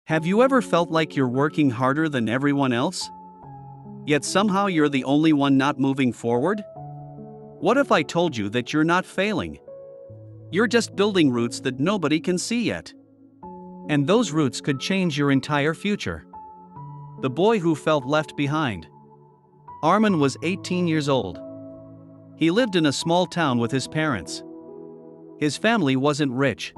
Have you ever felt like you're working harder than everyone else? Yet somehow you're the only one not moving forward? What if I told you that you're not failing? You're just building roots that nobody can see yet. And those roots could change your entire future. The boy who felt left behind. Armin was 18 years old. He lived in a small town with his parents. His family wasn't rich.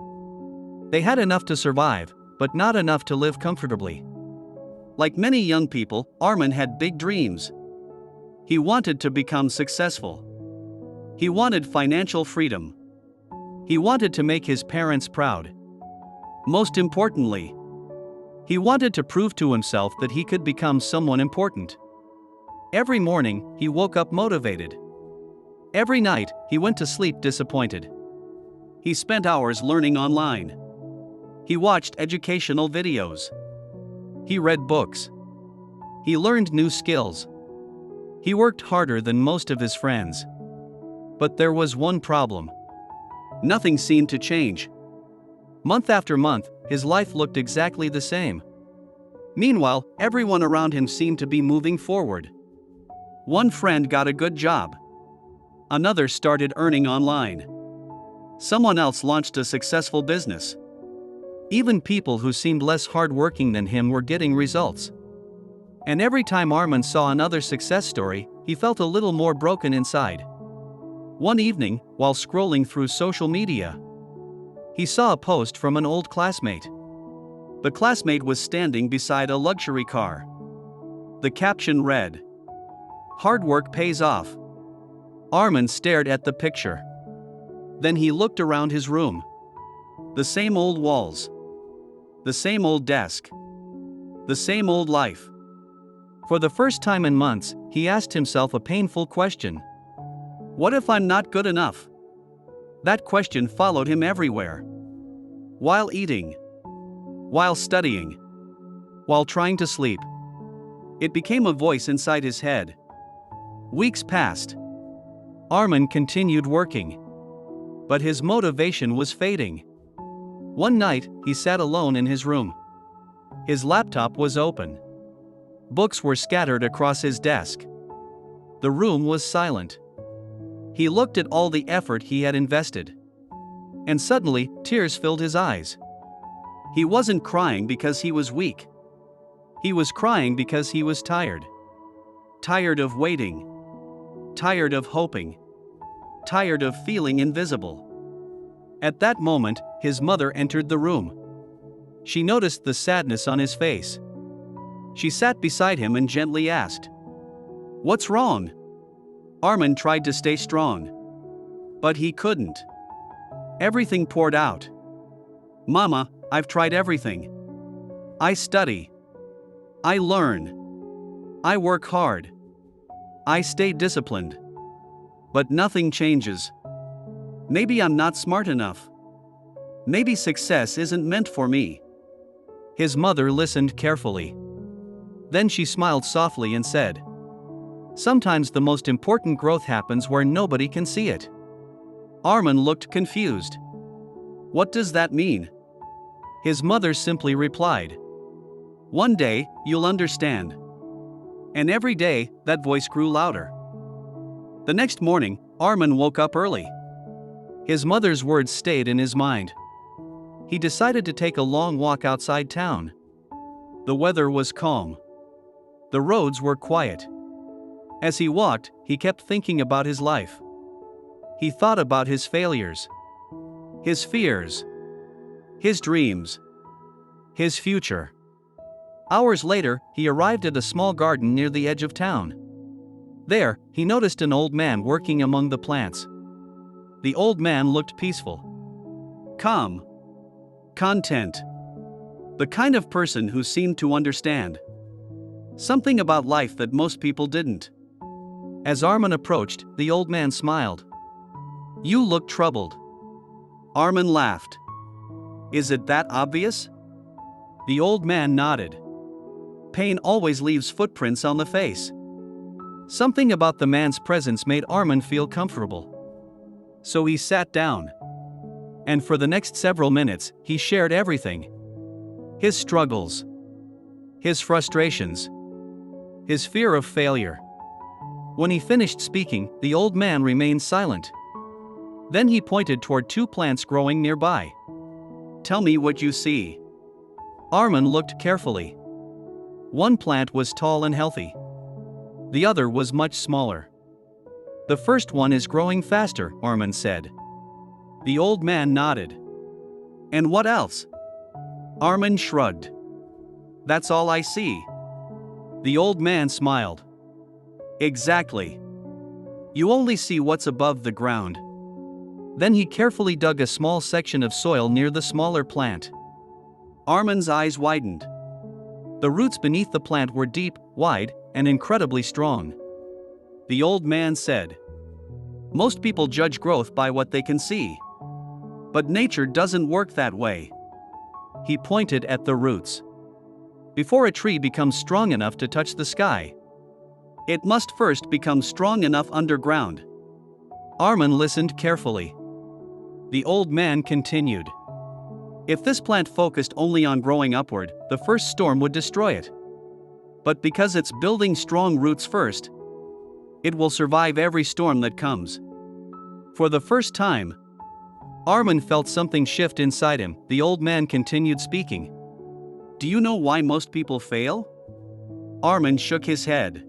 They had enough to survive, but not enough to live comfortably. Like many young people, Armin had big dreams. He wanted to become successful. He wanted financial freedom. He wanted to make his parents proud. Most importantly, he wanted to prove to himself that he could become someone important. Every morning, he woke up motivated. Every night, he went to sleep disappointed. He spent hours learning online. He watched educational videos. He read books. He learned new skills. He worked harder than most of his friends. But there was one problem. Nothing seemed to change. Month after month, his life looked exactly the same. Meanwhile, everyone around him seemed to be moving forward. One friend got a good job. Another started earning online. Someone else launched a successful business. Even people who seemed less hardworking than him were getting results. And every time Armin saw another success story, he felt a little more broken inside. One evening, while scrolling through social media, he saw a post from an old classmate. The classmate was standing beside a luxury car. The caption read, "Hard work pays off." Armin stared at the picture. Then he looked around his room. The same old walls. The same old desk. The same old life. For the first time in months, he asked himself a painful question. What if I'm not good enough? That question followed him everywhere. While eating. While studying. While trying to sleep. It became a voice inside his head. Weeks passed. Armin continued working. But his motivation was fading. One night, he sat alone in his room. His laptop was open. Books were scattered across his desk. The room was silent. He looked at all the effort he had invested. And suddenly, tears filled his eyes. He wasn't crying because he was weak. He was crying because he was tired. Tired of waiting. Tired of hoping. Tired of feeling invisible. At that moment, his mother entered the room. She noticed the sadness on his face. She sat beside him and gently asked, "What's wrong?" Armin tried to stay strong. But he couldn't. Everything poured out. "Mama, I've tried everything. I study. I learn. I work hard. I stay disciplined. But nothing changes. Maybe I'm not smart enough. Maybe success isn't meant for me." His mother listened carefully. Then she smiled softly and said, "Sometimes the most important growth happens where nobody can see it." Armin looked confused. "What does that mean?" His mother simply replied, "One day, you'll understand." And every day, that voice grew louder. The next morning, Armin woke up early. His mother's words stayed in his mind. He decided to take a long walk outside town. The weather was calm. The roads were quiet. As he walked, he kept thinking about his life. He thought about his failures, his fears, his dreams, his future. Hours later, he arrived at a small garden near the edge of town. There, he noticed an old man working among the plants. The old man looked peaceful, calm, content. The kind of person who seemed to understand something about life that most people didn't. As Armin approached, the old man smiled. "You look troubled." Armin laughed. "Is it that obvious?" The old man nodded. Pain always leaves footprints on the face. Something about the man's presence made Armin feel comfortable. So he sat down. And for the next several minutes, he shared everything. his struggles, his frustrations, his fear of failure. When he finished speaking, the old man remained silent. Then he pointed toward two plants growing nearby. "Tell me what you see." Armin looked carefully. One plant was tall and healthy. The other was much smaller. "The first one is growing faster," Armin said. The old man nodded. "And what else?" Armin shrugged. "That's all I see." The old man smiled. "Exactly. You only see what's above the ground." Then he carefully dug a small section of soil near the smaller plant. Armin's eyes widened. The roots beneath the plant were deep, wide, and incredibly strong. The old man said, "Most people judge growth by what they can see. But nature doesn't work that way." He pointed at the roots. Before a tree becomes strong enough to touch the sky, it must first become strong enough underground. Armin listened carefully. The old man continued. "If this plant focused only on growing upward, the first storm would destroy it. But because it's building strong roots first, it will survive every storm that comes." For the first time, Armin felt something shift inside him. The old man continued speaking. "Do you know why most people fail?" Armin shook his head.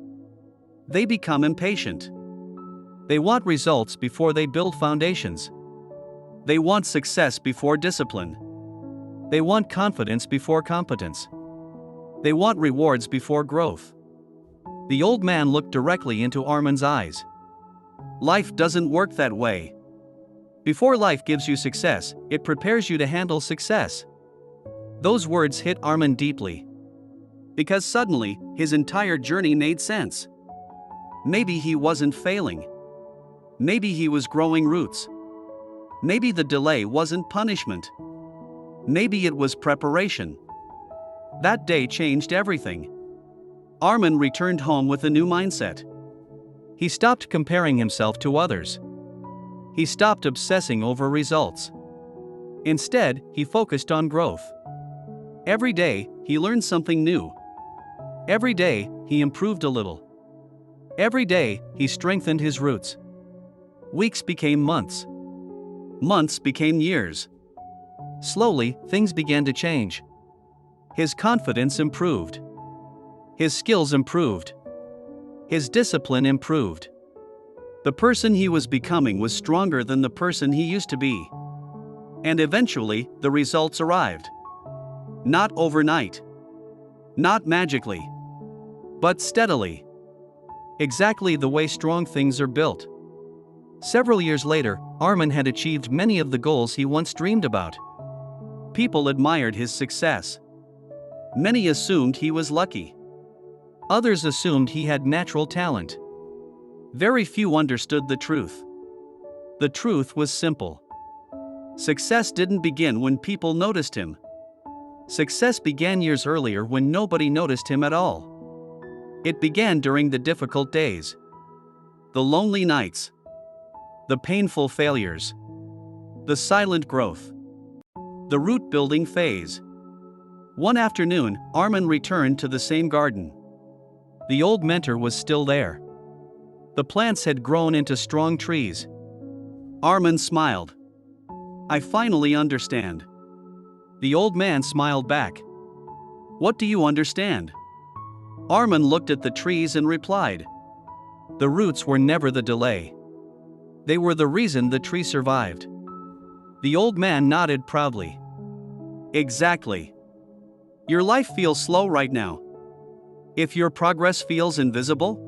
"They become impatient. They want results before they build foundations. They want success before discipline. They want confidence before competence. They want rewards before growth." The old man looked directly into Armin's eyes. "Life doesn't work that way. Before life gives you success, it prepares you to handle success." Those words hit Armin deeply. Because suddenly, his entire journey made sense. Maybe he wasn't failing. Maybe he was growing roots. Maybe the delay wasn't punishment. Maybe it was preparation. That day changed everything. Armin returned home with a new mindset. He stopped comparing himself to others. He stopped obsessing over results. Instead, he focused on growth. Every day, he learned something new. Every day, he improved a little. Every day, he strengthened his roots. Weeks became months. Months became years. Slowly, things began to change. His confidence improved. His skills improved. His discipline improved. The person he was becoming was stronger than the person he used to be. And eventually, the results arrived. Not overnight. Not magically. But steadily. Exactly the way strong things are built. Several years later, Armin had achieved many of the goals he once dreamed about. People admired his success. Many assumed he was lucky. Others assumed he had natural talent. Very few understood the truth. The truth was simple. Success didn't begin when people noticed him. Success began years earlier when nobody noticed him at all. It began during the difficult days. The lonely nights. The painful failures. The silent growth. The root building phase. One afternoon, Armin returned to the same garden. The old mentor was still there. The plants had grown into strong trees. Armin smiled. "I finally understand." The old man smiled back. "What do you understand?" Armin looked at the trees and replied. "The roots were never the delay. They were the reason the tree survived." The old man nodded proudly. "Exactly. Your life feels slow right now. If your progress feels invisible,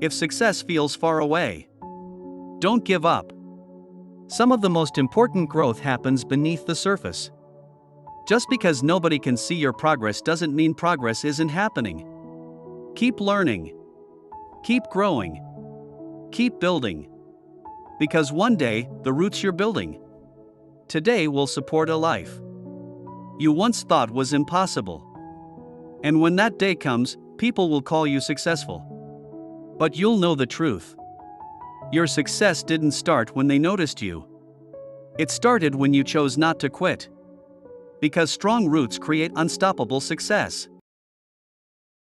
if success feels far away, don't give up. Some of the most important growth happens beneath the surface. Just because nobody can see your progress doesn't mean progress isn't happening. Keep learning. Keep growing. Keep building. Because one day, the roots you're building today will support a life you once thought was impossible. And when that day comes, people will call you successful. But you'll know the truth. Your success didn't start when they noticed you. It started when you chose not to quit. because strong roots create unstoppable success.